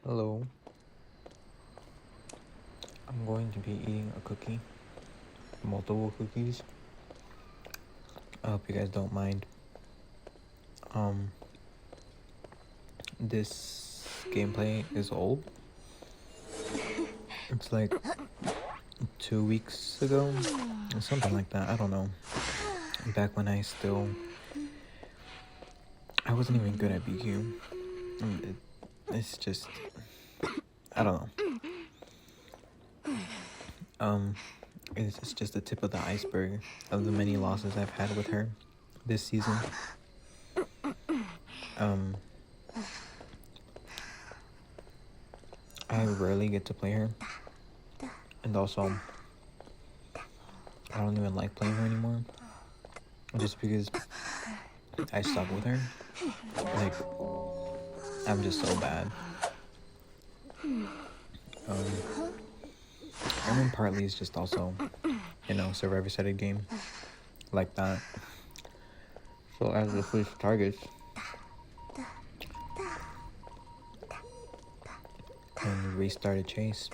Hello, I'm going to be eating a cookie, multiple cookies. I hope you guys don't mind. Um, this gameplay is old. It's like 2 weeks ago, or something like that. I don't know. Back when I wasn't even good at BQ. It's just, I don't know. It's just the tip of the iceberg of the many losses I've had with her this season. I rarely get to play her, and also I don't even like playing her anymore, just because I suck with her. Like, I'm just so bad. I mean, partly it's just also, survivor-sided game like that. So as the switch targets and restart a chase.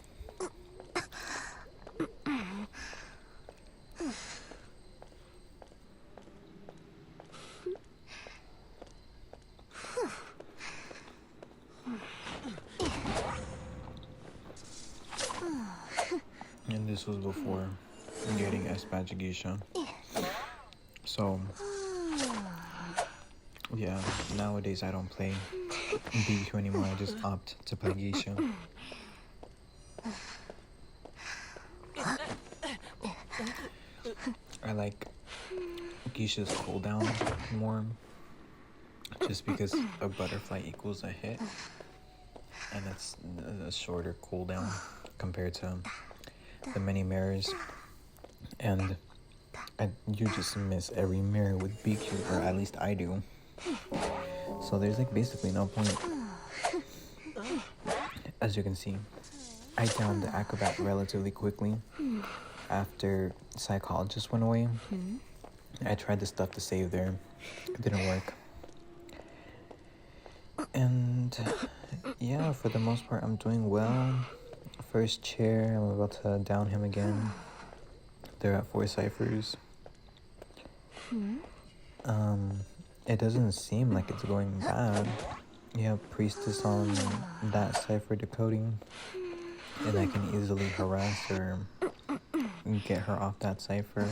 And this was before getting S Badge Geisha. So yeah, nowadays I don't play BQ anymore. I just opt to play Geisha. I like Geisha's cooldown more, just because a butterfly equals a hit, and it's a shorter cooldown compared to the many mirrors, and you just miss every mirror with BQ, or at least I do. So there's like basically no point. As you can see, I downed the acrobat relatively quickly after psychologist went away. I tried the stuff to save there. It didn't work. And yeah, for the most part, I'm doing well. First chair, I'm about to down him again. They're at 4 ciphers. It doesn't seem like it's going bad. You have priestess on that cipher decoding, and I can easily harass her and get her off that cipher.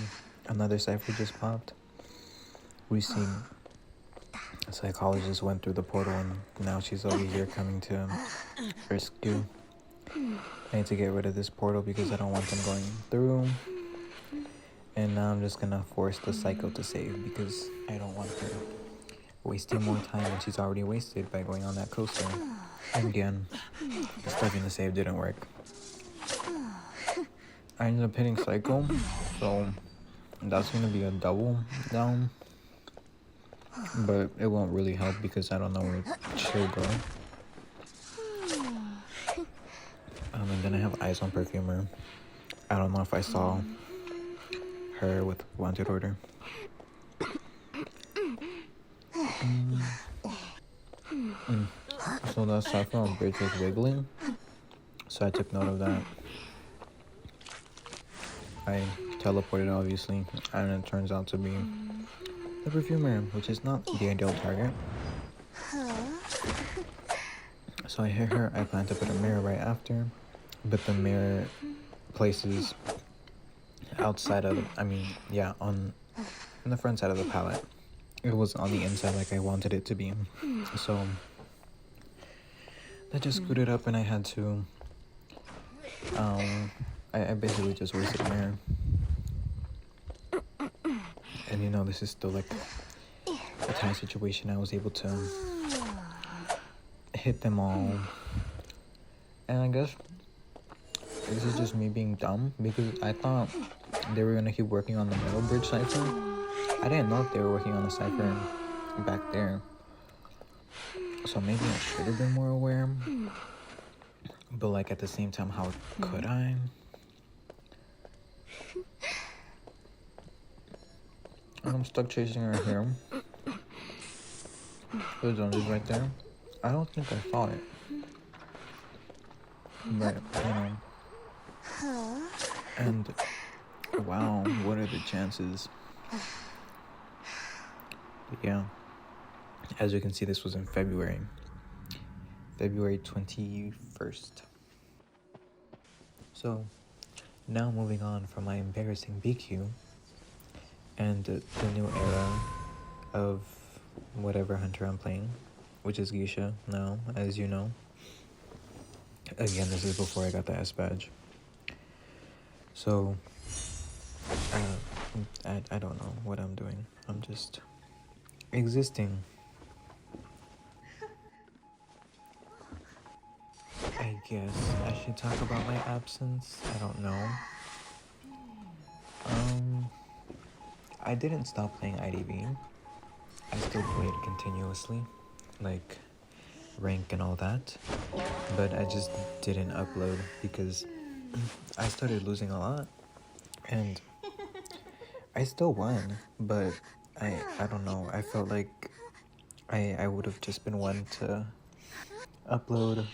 Another cipher just popped. We see a psychologist went through the portal, and now she's over here coming to rescue. I need to get rid of this portal because I don't want them going through. And now I'm just gonna force the psycho to save because I don't want her wasting more time than she's already wasted by going on that coaster. And again, stuffing the save didn't work. I ended up hitting psycho, so that's gonna be a double down. But it won't really help because I don't know where she'll go. And then I have eyes on perfumer. I don't know if I saw her with wanted order. So the cipher on bridge was wiggling, so I took note of that. I teleported obviously, and it turns out to be the perfumer, which is not the ideal target. So I hit her. I plan to put a mirror right after, but the mirror places outside of on the front side of the palette. It was on the inside like I wanted it to be. So that just screwed it up, and I had to I basically just wasted a mirror. And this is still like a tight situation. I was able to hit them all, and I guess this is just me being dumb because I thought they were gonna keep working on the middle bridge cipher. I didn't know if they were working on the cipher back there, so maybe I should have been more aware. But like at the same time, how could I? And I'm stuck chasing her here. The zone is right there. I don't think I saw it. But, and wow, what are the chances? But yeah, as you can see, this was in February 21st. So, now moving on from my embarrassing BQ and the new era of whatever hunter I'm playing, which is Geisha now, as you know. Again, this is before I got the S badge. So, I don't know what I'm doing. I'm just existing. I guess I should talk about my absence. I don't know. I didn't stop playing IDV. I still played continuously, like rank and all that. But I just didn't upload because I started losing a lot. And I still won, but I don't know. I felt like I would have just been one to upload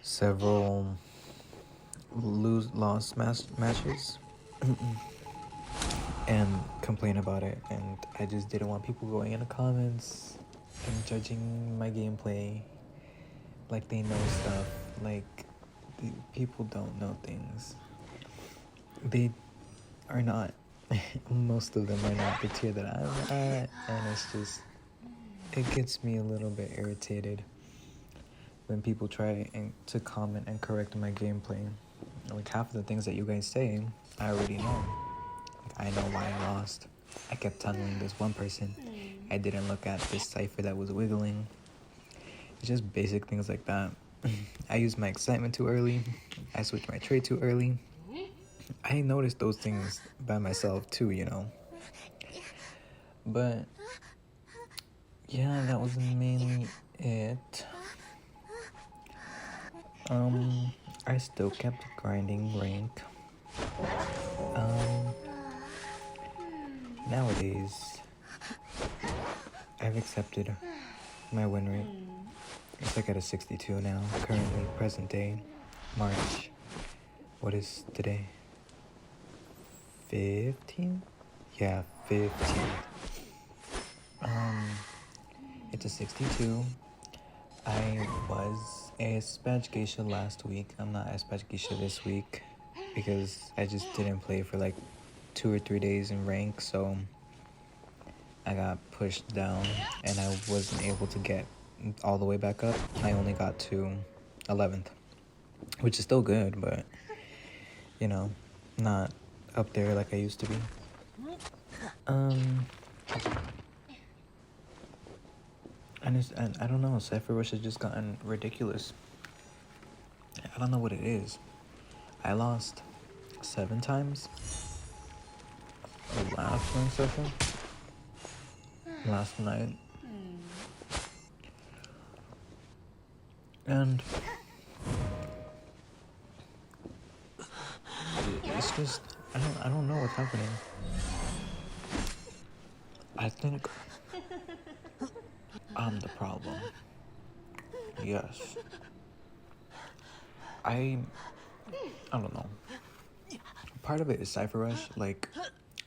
several lost matches and complain about it, and I just didn't want people going in the comments and judging my gameplay like they know stuff. Like, people don't know things. They are not. Most of them are not the tier that I'm at, and it's just, it gets me a little bit irritated when people try to comment and correct my gameplay. Like, half of the things that you guys say, I already know. Like, I know why I lost. I kept tunneling this one person. I didn't look at this cipher that was wiggling. It's just basic things like that. I used my excitement too early. I switched my trade too early. I noticed those things by myself too, you know. But yeah, that was mainly it. I still kept grinding rank. Nowadays, I've accepted my win rate. It's like at a 62 now, currently, present day, March. What is today? 15? Yeah, 15. It's a 62. I was a Spatch Geisha last week. I'm not a Spatch Geisha this week because I just didn't play for like 2 or 3 days in rank, so I got pushed down and I wasn't able to get all the way back up. I only got to 11th, which is still good, but you know, not up there like I used to be. And I don't know, Cypher Rush has just gotten ridiculous. I don't know what it is. I lost 7 times last night session. Last night. And it's just, I don't know what's happening. I think I'm the problem. Yes. I don't know. Part of it is Cypher Rush. Like,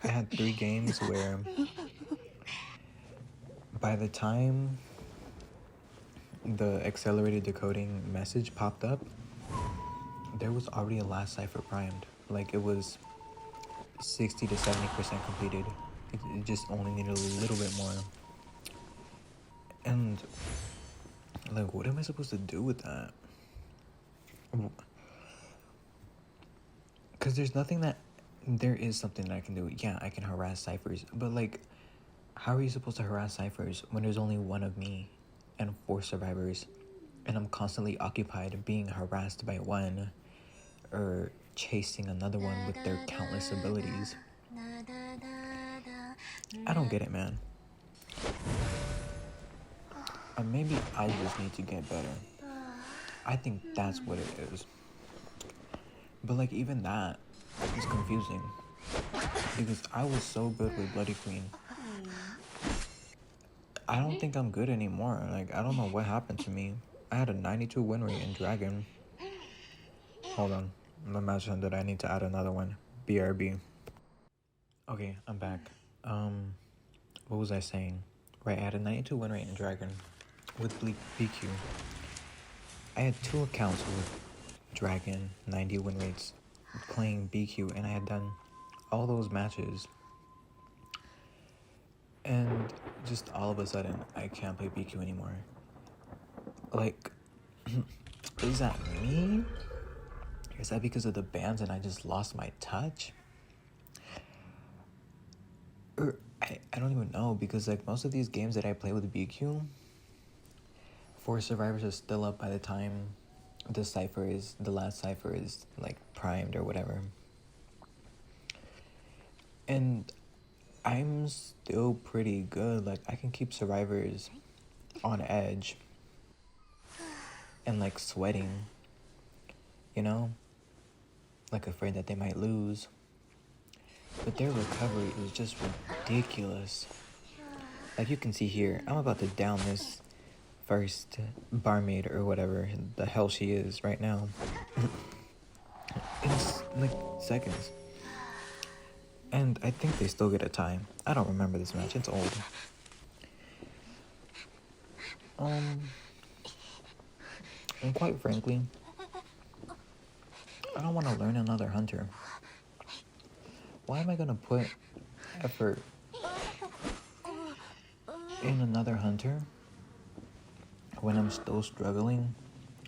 I had 3 games where by the time the accelerated decoding message popped up, there was already a last cipher primed. Like, it was 60 to 70% completed. It just only needed a little bit more. And like, what am I supposed to do with that? Because there is something that I can do. Yeah, I can harass ciphers, but like, how are you supposed to harass ciphers when there's only one of me and 4 survivors, and I'm constantly occupied being harassed by one or chasing another one with their countless abilities? I don't get it, man. Maybe I just need to get better. I think that's what it is. But like, even that is confusing, because I was so good with Bloody Queen. I don't think I'm good anymore. Like, I don't know what happened to me. I had a 92 win rate in Dragon, Hold on. Imagine that I need to add another one. BRB. Okay, I'm back. What was I saying? Right, I had a 92 win rate in Dragon with BQ. I had 2 accounts with Dragon 90 win rates playing BQ, and I had done all those matches. And just all of a sudden, I can't play BQ anymore. Like, is that me? Is that because of the bans and I just lost my touch? Or I don't even know, because like most of these games that I play with BQ, 4 survivors are still up by the time the last cipher is like primed or whatever. And I'm still pretty good. Like, I can keep survivors on edge and like sweating, you know? Like afraid that they might lose. But their recovery is just ridiculous. Like you can see here, I'm about to down this first barmaid or whatever the hell she is right now. It's like seconds. And I think they still get a tie. I don't remember this match, it's old. And quite frankly, I don't want to learn another hunter. Why am I gonna put effort in another hunter when I'm still struggling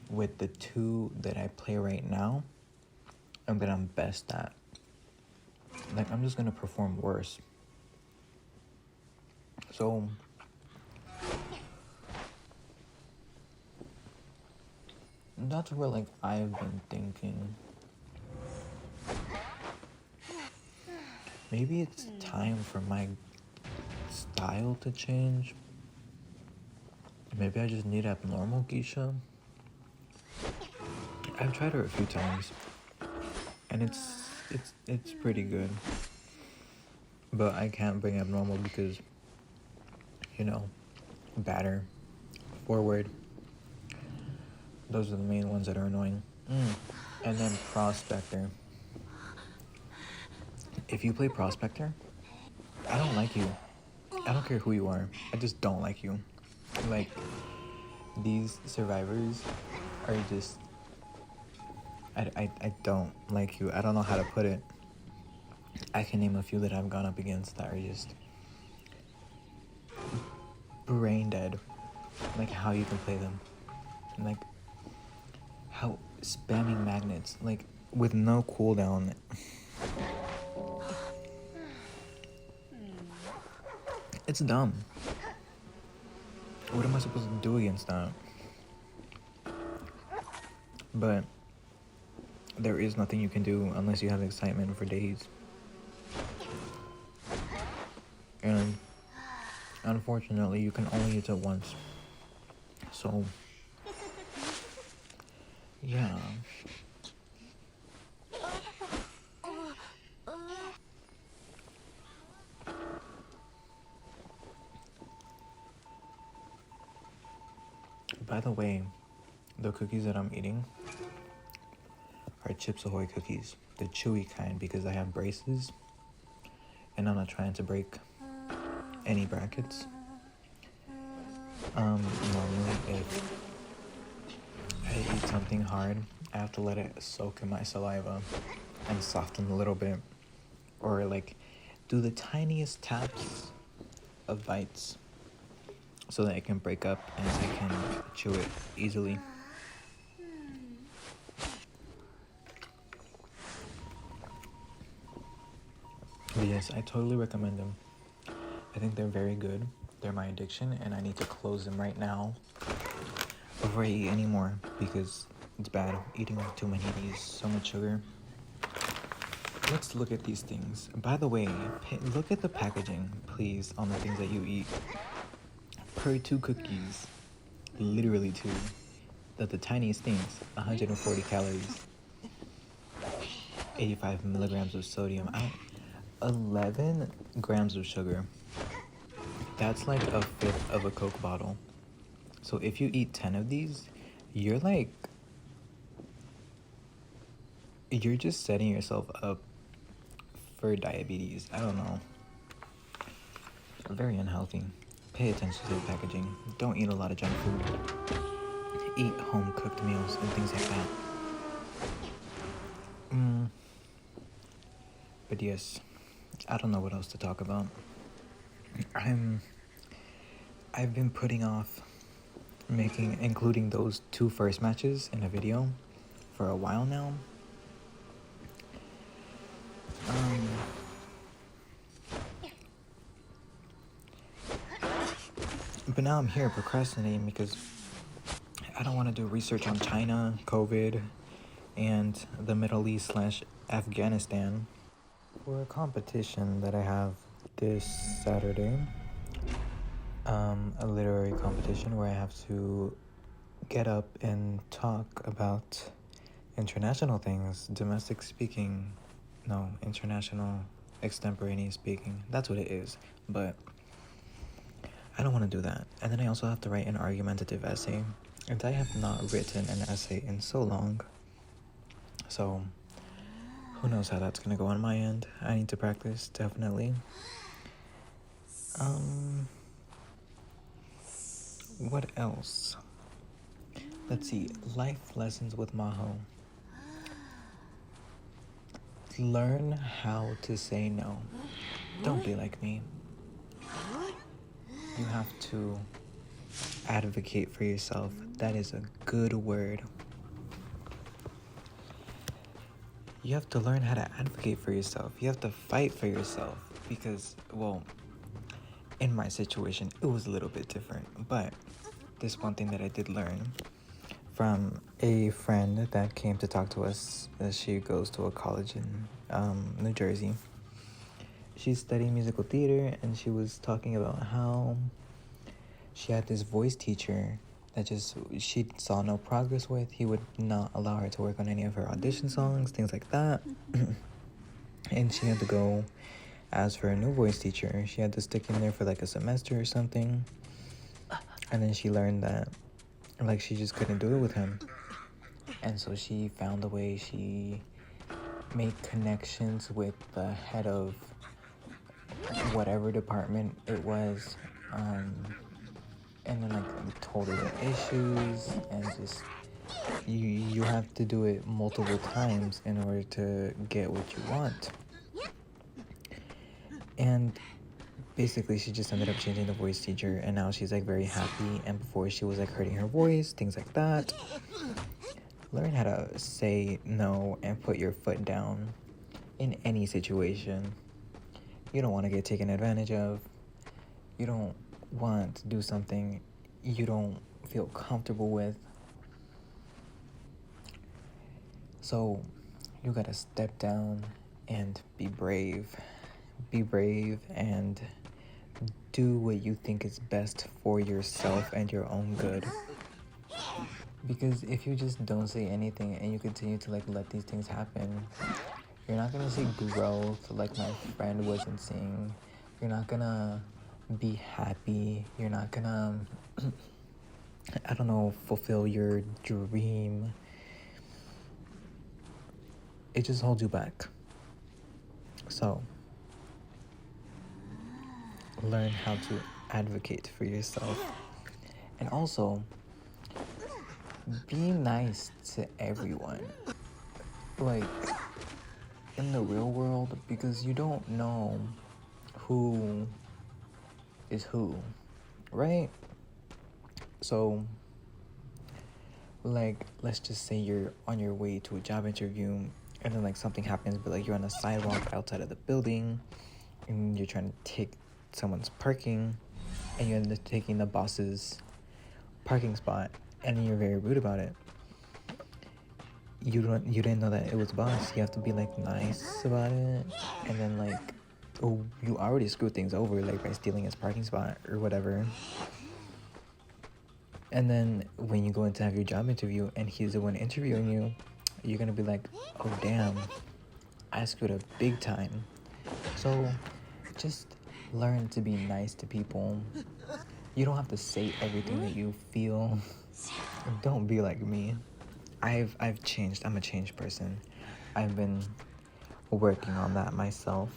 with the 2 that I play right now and that I'm best at? Like, I'm just gonna perform worse. So that's where like I've been thinking, maybe it's time for my style to change. Maybe I just need abnormal Geisha. I've tried her a few times and it's pretty good, but I can't bring abnormal because, you know, batter, forward, those are the main ones that are annoying. And then Prospector. If you play Prospector, I don't like you. I don't care who you are, I just don't like you. Like, these survivors are just, I don't like you. I don't know how to put it. I can name a few that I've gone up against that are just brain dead. Like how you can play them. Like how spamming magnets, like with no cooldown. It's dumb. What am I supposed to do against that? But there is nothing you can do unless you have excitement for days. And unfortunately, you can only use it once. So, yeah. By the way, the cookies that I'm eating are Chips Ahoy cookies, the chewy kind, because I have braces and I'm not trying to break any brackets. Normally if I eat something hard, I have to let it soak in my saliva and soften a little bit, or like do the tiniest taps of bites so that it can break up and I can chew it easily. But yes, I totally recommend them. I think they're very good. They're my addiction and I need to close them right now before I eat any more, because it's bad eating too many of these, so much sugar. Let's look at these things. By the way, look at the packaging, please, on the things that you eat. Per 2 cookies, literally 2. The tiniest things, 140 calories, 85 milligrams of sodium, 11 grams of sugar. That's like a fifth of a Coke bottle. So if you eat 10 of these, you're like you're just setting yourself up for diabetes. I don't know. Very unhealthy. Pay attention to the packaging. Don't eat a lot of junk food. Eat home cooked meals and things like that. But yes, I don't know what else to talk about. I've been putting off including those 2 first matches in a video for a while now. But now I'm here procrastinating because I don't want to do research on China, COVID, and the Middle East / Afghanistan. For a competition that I have this Saturday, a literary competition where I have to get up and talk about international things, international extemporaneous speaking. That's what it is, but I don't want to do that. And then I also have to write an argumentative essay, and I have not written an essay in so long. So who knows how that's gonna go on my end. I need to practice, definitely. What else? Let's see. Life lessons with Maho. Learn how to say no. Don't be like me. You have to advocate for yourself. That is a good word. You have to learn how to advocate for yourself. You have to fight for yourself because, well, in my situation, it was a little bit different. But this one thing that I did learn from a friend that came to talk to us. She goes to a college in New Jersey. She's studying musical theater, and she was talking about how she had this voice teacher that she saw no progress with. He would not allow her to work on any of her audition songs, things like that. And she had to go ask for a new voice teacher. She had to stick in there for like a semester or something. And then she learned that she just couldn't do it with him. And so she found a way. She made connections with the head of whatever department it was, and then told her the issues, and just you have to do it multiple times in order to get what you want. And basically she just ended up changing the voice teacher, and now she's very happy. And before she was hurting her voice, things like that. Learn how to say no and put your foot down in any situation. You don't want to get taken advantage of. You don't want to do something you don't feel comfortable with. So you gotta step down and be brave. Be brave and do what you think is best for yourself and your own good. Because if you just don't say anything and you continue to let these things happen, you're not gonna see growth like my friend wasn't seeing. You're not gonna be happy. You're not gonna, fulfill your dream. It just holds you back. So, learn how to advocate for yourself. And also, be nice to everyone. In the real world, because you don't know who is who, right? So, let's just say you're on your way to a job interview, and then something happens, but you're on a sidewalk outside of the building, and you're trying to take someone's parking, and you end up taking the boss's parking spot, and you're very rude about it. You didn't know that it was boss. You have to be nice about it, and then you already screwed things over by stealing his parking spot or whatever. And then when you go in to have your job interview and he's the one interviewing you, you're gonna be oh damn, I screwed up big time. So just learn to be nice to people. You don't have to say everything that you feel. Don't be like me. I've changed. I'm a changed person. I've been working on that myself.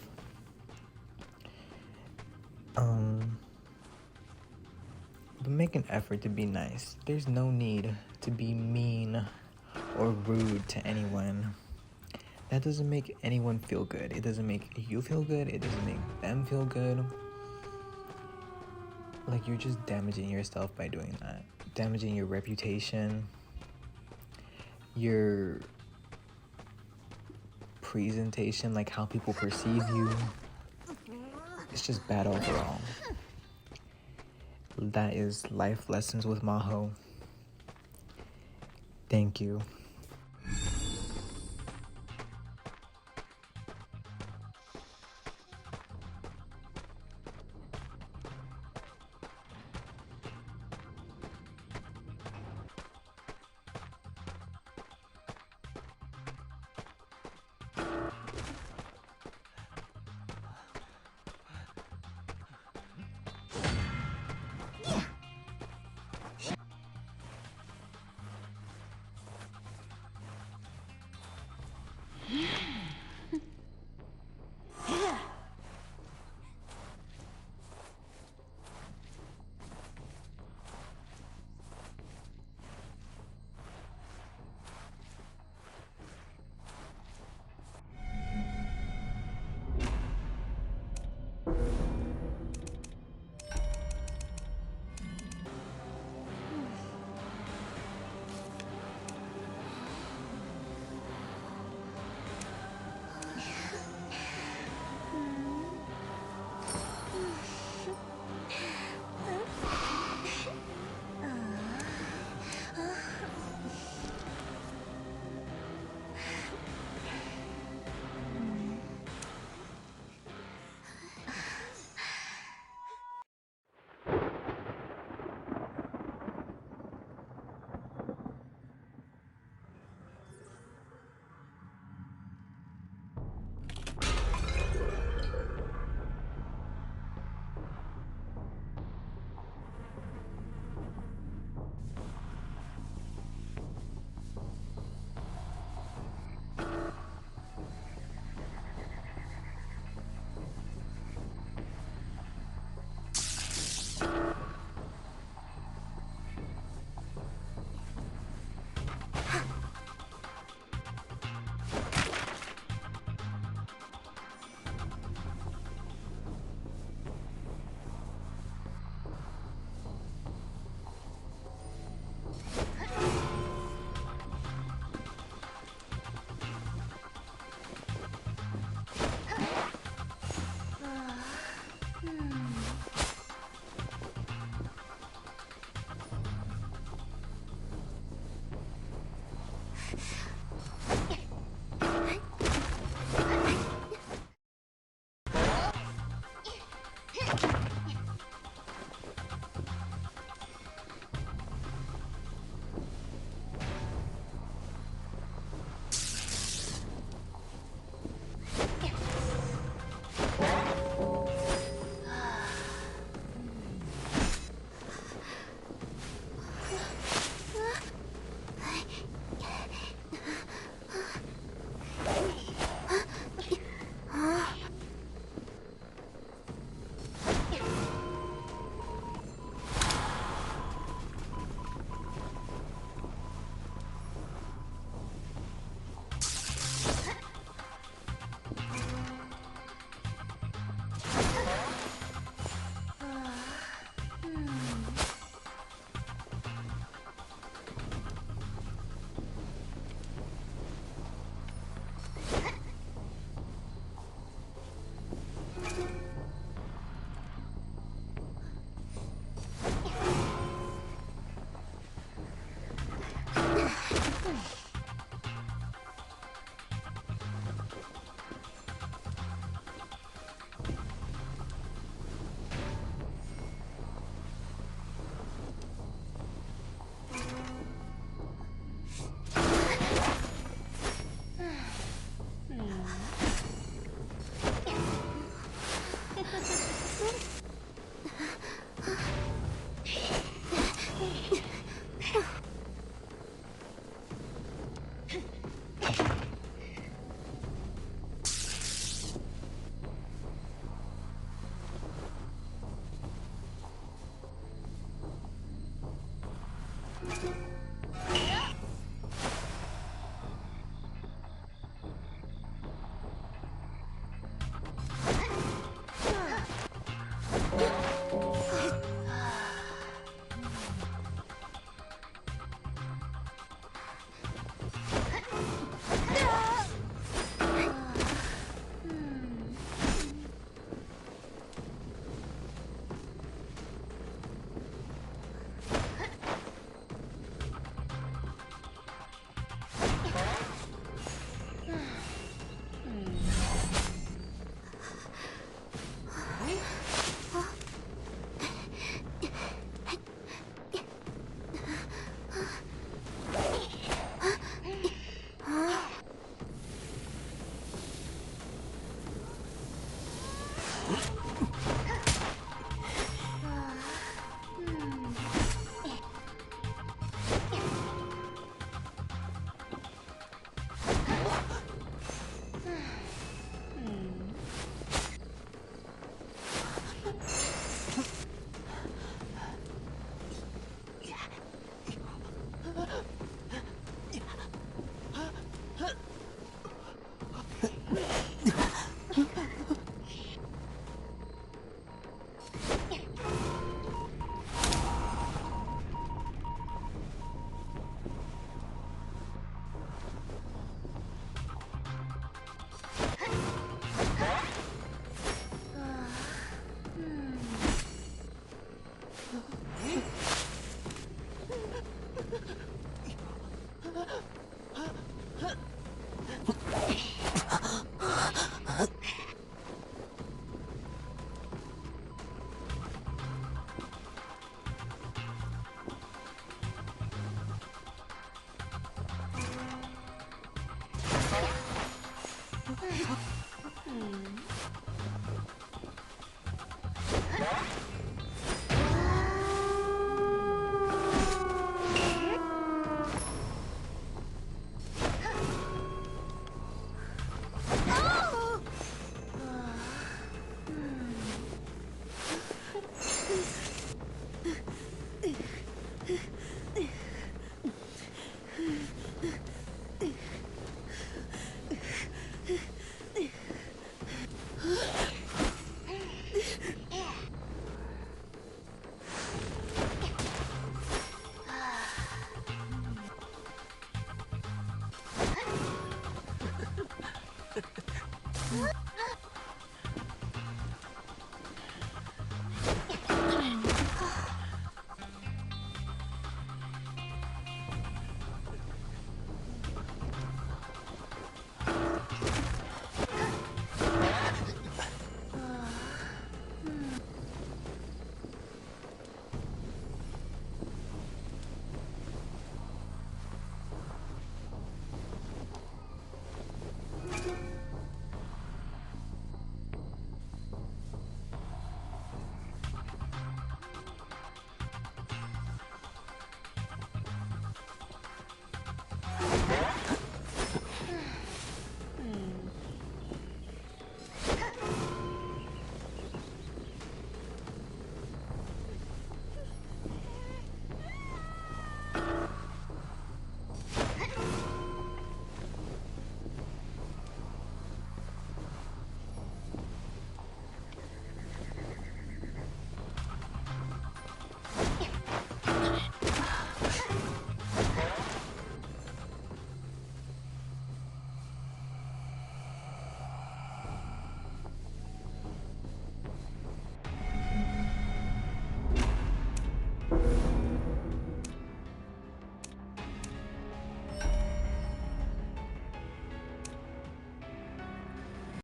But make an effort to be nice. There's no need to be mean or rude to anyone. That doesn't make anyone feel good. It doesn't make you feel good. It doesn't make them feel good. Like, you're just damaging yourself by doing that. Damaging your reputation, your presentation, like how people perceive you. It's just bad overall. That is Life Lessons with Maho. Thank you.